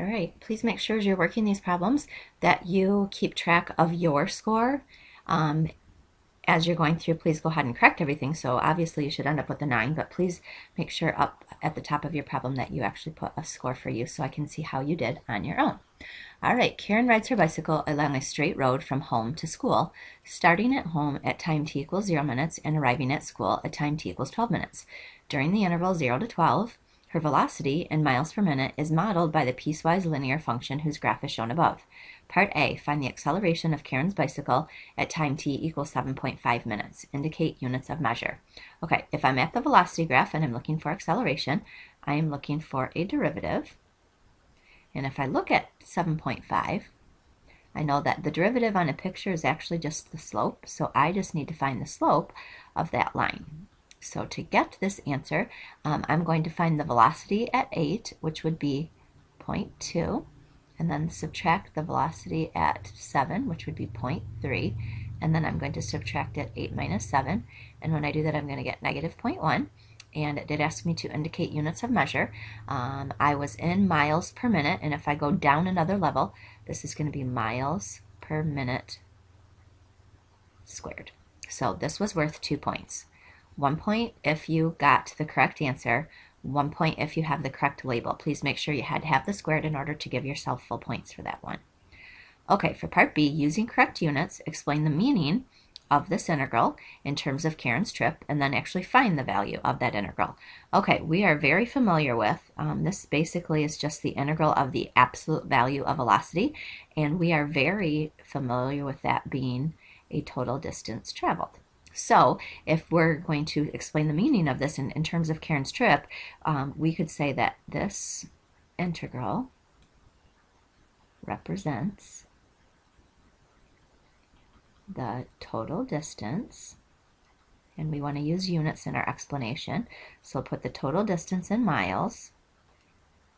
All right, please make sure as you're working these problems that you keep track of your score. As you're going through, please go ahead and correct everything. So obviously you should end up with a 9, but please make sure up at the top of your problem that you actually put a score for you so I can see how you did on your own. All right, Karen rides her bicycle along a straight road from home to school, starting at home at time t equals 0 minutes and arriving at school at time t equals 12 minutes. During the interval 0 to 12, her velocity in miles per minute is modeled by the piecewise linear function whose graph is shown above. Part A, find the acceleration of Karen's bicycle at time t equals 7.5 minutes. Indicate units of measure. Okay, if I'm at the velocity graph and I'm looking for acceleration, I am looking for a derivative. And if I look at 7.5, I know that the derivative on a picture is actually just the slope, so I just need to find the slope of that line. So to get this answer, I'm going to find the velocity at 8, which would be 0.2, and then subtract the velocity at 7, which would be 0.3, and then I'm going to subtract it 8 minus 7, and when I do that I'm going to get negative 0.1, and it did ask me to indicate units of measure. I was in miles per minute, and if I go down another level, this is going to be miles per minute squared. So this was worth 2 points. 1 point if you got the correct answer, 1 point if you have the correct label. Please make sure you had to have the squared in order to give yourself full points for that one. Okay, for part B, using correct units, explain the meaning of this integral in terms of Karen's trip, and then actually find the value of that integral. Okay, we are very familiar with, this basically is just the integral of the absolute value of velocity, and we are very familiar with that being a total distance traveled. So if we're going to explain the meaning of this in terms of Karen's trip, we could say that this integral represents the total distance, and we want to use units in our explanation. So put the total distance in miles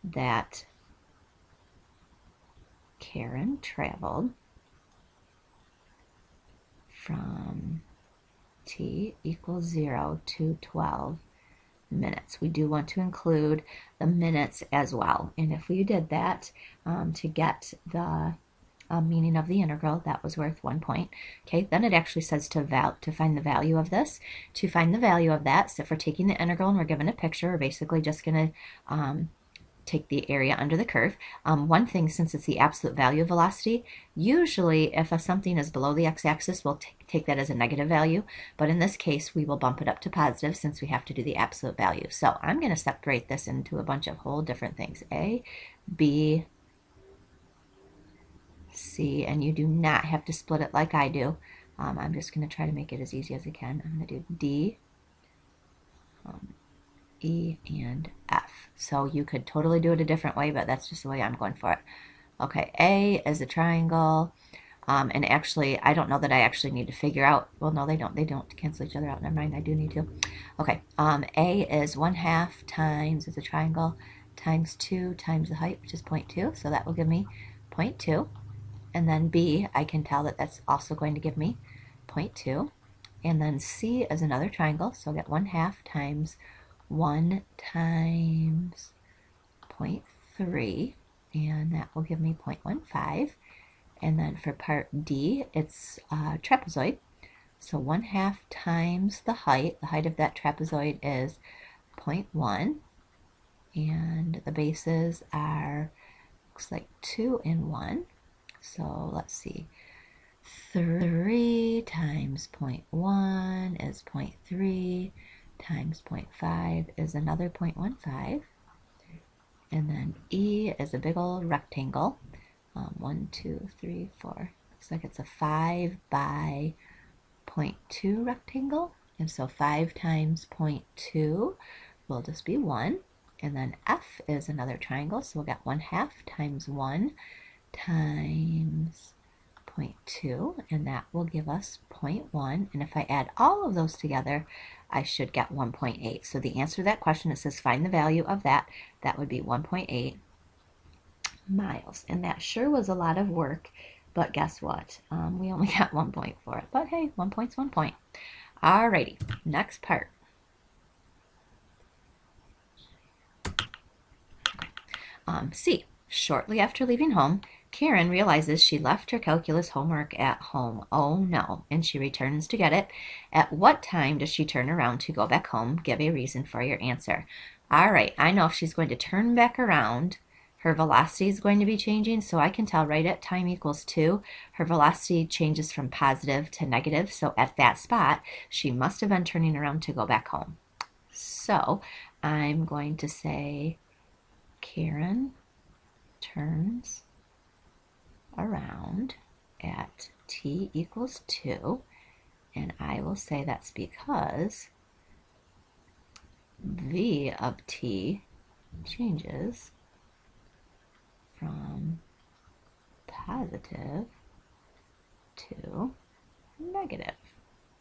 that Karen traveled from t equals 0 to 12 minutes. We do want to include the minutes as well. And if we did that to get the meaning of the integral, that was worth 1 point. Okay, then it actually says to find the value of this. To find the value of that, so if we're taking the integral and we're given a picture, we're basically just going to take the area under the curve. One thing, since it's the absolute value of velocity, usually if something is below the x-axis, we'll take that as a negative value, but in this case we will bump it up to positive since we have to do the absolute value. So I'm going to separate this into a bunch of whole different things. A, B, C, and you do not have to split it like I do. I'm just going to try to make it as easy as I can. I'm going to do D, E, and F. So you could totally do it a different way, but that's just the way I'm going for it. Okay, A is a triangle, and actually, I don't know that I actually need to figure out, well, no, they don't cancel each other out, never mind, I do need to. Okay, A is 1/2 times, is a triangle, times 2 times the height, which is 0.2, so that will give me 0.2. And then B, I can tell that that's also going to give me 0.2. And then C is another triangle, so I'll get 1/2 times 1 times 0.3, and that will give me 0.15. And then for part D, it's trapezoid, so 1/2 times the height of that trapezoid is 0.1, and the bases are, looks like 2 and 1. So let's see, 3 times 0.1 is 0.3, times 0.5 is another 0.15, and then E is a big old rectangle, 1, 2, 3, 4, looks like it's a 5 by 0.2 rectangle, and so 5 times 0.2 will just be 1, and then F is another triangle, so we'll get 1/2 times 1 times 0.2, and that will give us 0.1, and if I add all of those together, I should get 1.8. So the answer to that question, it says find the value of that, that would be 1.8 miles, and that sure was a lot of work, but guess what? We only got 1 point for it, but hey, 1 point's 1 point. Alrighty, next part. C. Shortly after leaving home, Karen realizes she left her calculus homework at home. Oh no, and she returns to get it. At what time does she turn around to go back home? Give a reason for your answer. All right, I know if she's going to turn back around, her velocity is going to be changing, so I can tell right at time equals 2, her velocity changes from positive to negative, so at that spot, she must have been turning around to go back home. So I'm going to say Karen turns around at t equals 2, and I will say that's because v of t changes from positive to negative.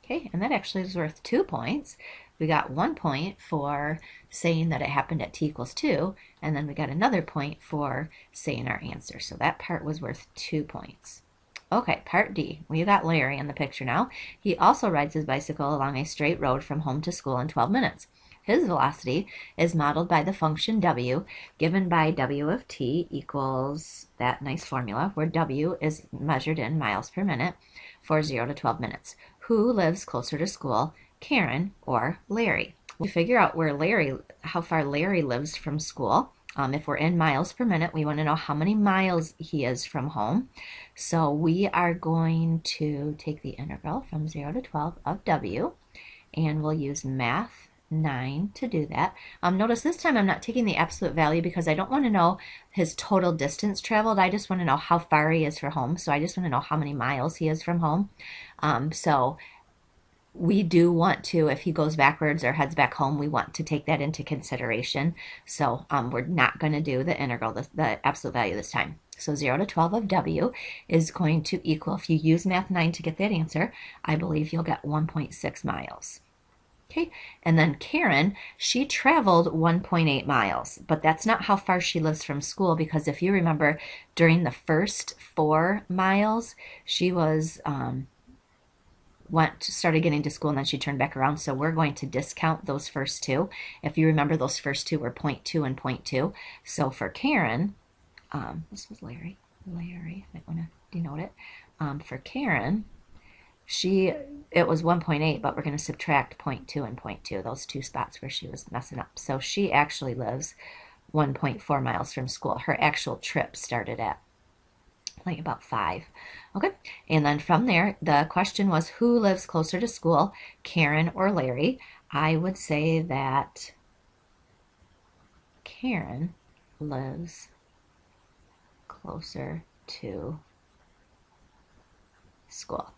Okay, and that actually is worth 2 points. We got 1 point for saying that it happened at t equals 2, and then we got another point for saying our answer. So that part was worth 2 points. Okay, part D. We got Larry in the picture now. He also rides his bicycle along a straight road from home to school in 12 minutes. His velocity is modeled by the function w, given by w of t equals that nice formula where w is measured in miles per minute for 0 to 12 minutes. Who lives closer to school, Karen or Larry? We figure out how far Larry lives from school. If we're in miles per minute, we want to know how many miles he is from home. So we are going to take the integral from 0 to 12 of w, and we'll use math 9 to do that. Notice this time I'm not taking the absolute value because I don't want to know his total distance traveled. I just want to know how far he is from home. So I just want to know how many miles he is from home. So we do want to, if he goes backwards or heads back home, we want to take that into consideration. So we're not going to do the integral, the absolute value this time. So 0 to 12 of w is going to equal, if you use math 9 to get that answer, I believe you'll get 1.6 miles. Okay, and then Karen, she traveled 1.8 miles, but that's not how far she lives from school, because if you remember, during the first 4 miles, she was started getting to school, and then she turned back around. So we're going to discount those first 2. If you remember, those first 2 were 0.2 and 0.2. So for Karen, this was Larry. I might want to denote it. For Karen, it was 1.8, but we're going to subtract 0.2 and 0.2, those 2 spots where she was messing up. So she actually lives 1.4 miles from school. Her actual trip started at like about 5. Okay, and then from there, the question was, who lives closer to school, Karen or Larry? I would say that Karen lives closer to school.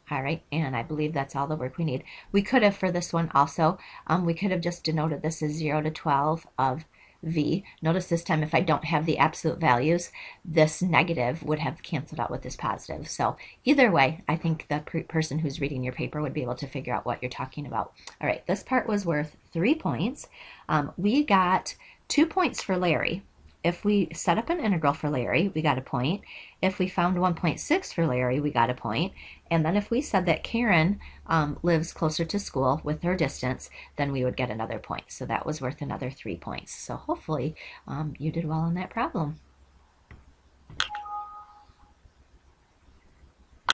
All right, and I believe that's all the work we need. We could have, for this one also, we could have just denoted this as 0 to 12 of v. Notice this time, if I don't have the absolute values, this negative would have canceled out with this positive. So either way, I think the person who's reading your paper would be able to figure out what you're talking about. All right, this part was worth 3 points. We got 2 points for Larry. If we set up an integral for Larry, we got a point. If we found 1.6 for Larry, we got a point. And then if we said that Karen lives closer to school with her distance, then we would get another point. So that was worth another 3 points. So hopefully you did well on that problem.